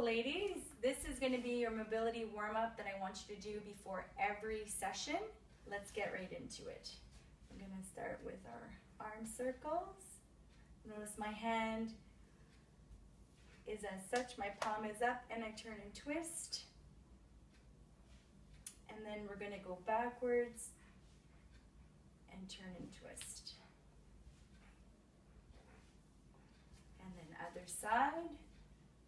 ladies, this is going to be your mobility warm-up that I want you to do before every session. Let's get right into it. I'm going to start with our arm circles. Notice my hand is as such, my palm is up, and I turn and twist. And then we're going to go backwards and turn and twist. And then other side.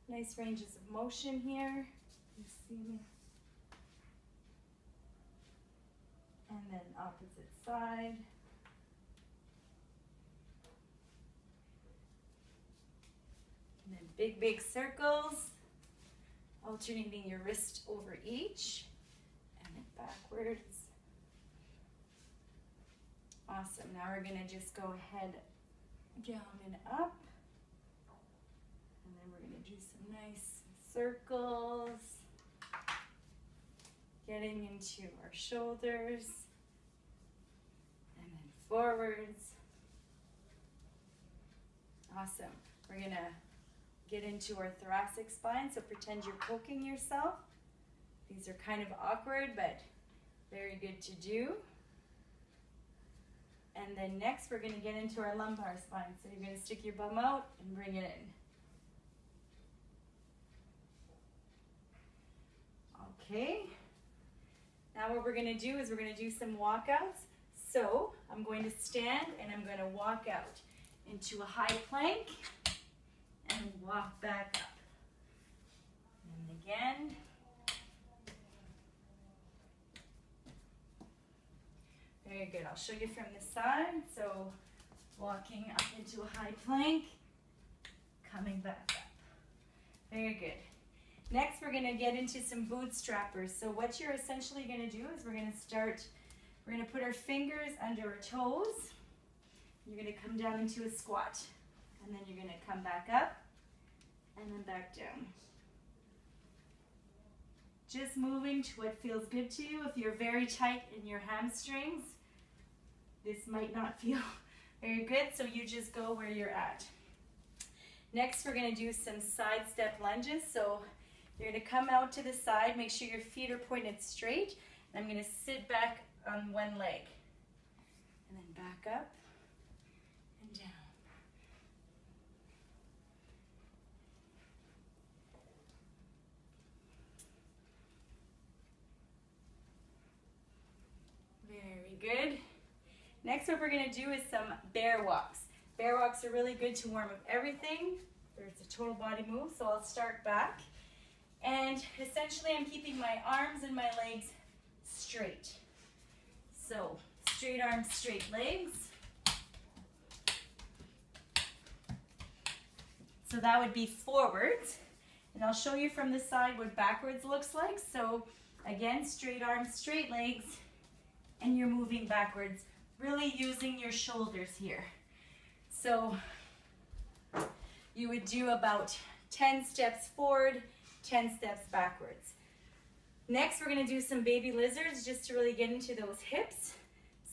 Nice ranges of motion here. You see me? And then opposite side. And then big, big circles. Alternating your wrist over each. And then backwards. Awesome. Now we're going to just go ahead, down and up. And then we're going to do some nice circles. Getting into our shoulders. And then forwards. Awesome. We're going to get into our thoracic spine. So pretend you're poking yourself. These are kind of awkward, but very good to do. And then next we're going to get into our lumbar spine. So you're going to stick your bum out and bring it in. Okay. Now what we're going to do is we're going to do some walkouts. So I'm going to stand and I'm going to walk out into a high plank and walk back up. And again. Very good. I'll show you from the side. So walking up into a high plank, coming back up. Very good. Next, we're going to get into some bootstrappers. So what you're essentially going to do is we're going to put our fingers under our toes. You're going to come down into a squat. And then you're going to come back up and then back down. Just moving to what feels good to you. If you're very tight in your hamstrings, this might not feel very good, so you just go where you're at. Next, we're going to do some side step lunges. So you're going to come out to the side, make sure your feet are pointed straight. And I'm going to sit back on one leg. And then back up and down. Very good. Next, what we're going to do is some bear walks. Bear walks are really good to warm up everything. There's a total body move, so I'll start back. And essentially, I'm keeping my arms and my legs straight. So, straight arms, straight legs. So that would be forwards. And I'll show you from the side what backwards looks like. So, again, straight arms, straight legs. And you're moving backwards, really using your shoulders here. So you would do about 10 steps forward, 10 steps backwards. Next, we're going to do some baby lizards just to really get into those hips.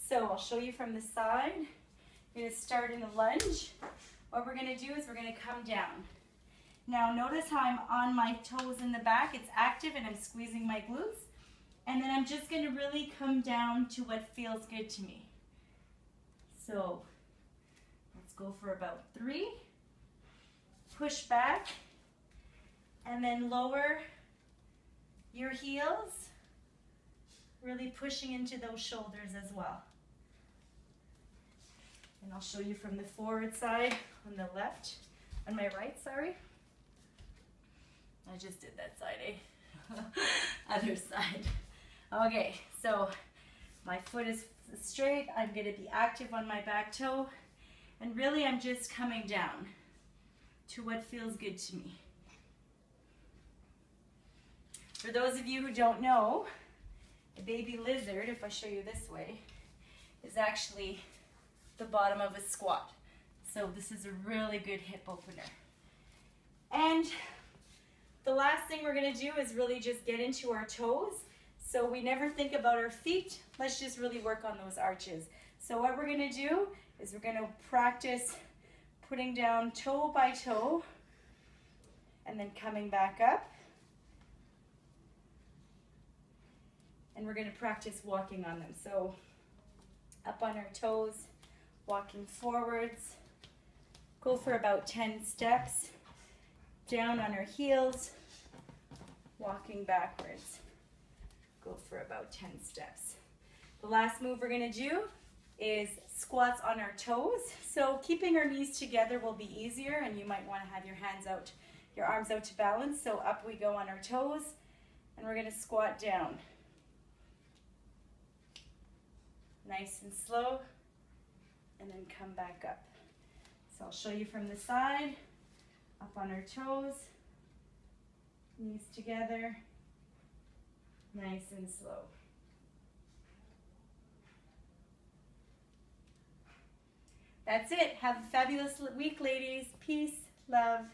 So I'll show you from the side. We're going to start in a lunge. What we're going to do is we're going to come down. Now notice how I'm on my toes in the back. It's active and I'm squeezing my glutes. And then I'm just going to really come down to what feels good to me. So let's go for about 3. Push back. And then lower your heels. Really pushing into those shoulders as well. And I'll show you from the forward side on the left. On my right, sorry. I just did that side, eh? Other side. Okay, so my foot is straight. I'm going to be active on my back toe. And really, I'm just coming down to what feels good to me. For those of you who don't know, a baby lizard, if I show you this way, is actually the bottom of a squat. So this is a really good hip opener. And the last thing we're going to do is really just get into our toes. So we never think about our feet. Let's just really work on those arches. So what we're going to do is we're going to practice putting down toe by toe and then coming back up. And we're going to practice walking on them. So up on our toes, walking forwards. Go for about 10 steps. Down on our heels, walking backwards. Go for about 10 steps. The last move we're going to do is squats on our toes. So keeping our knees together will be easier, and you might want to have your hands out, your arms out to balance. So up we go on our toes, and we're going to squat down. Nice and slow, and then come back up. So I'll show you from the side, up on our toes, knees together, nice and slow. That's it. Have a fabulous week, ladies. Peace, love.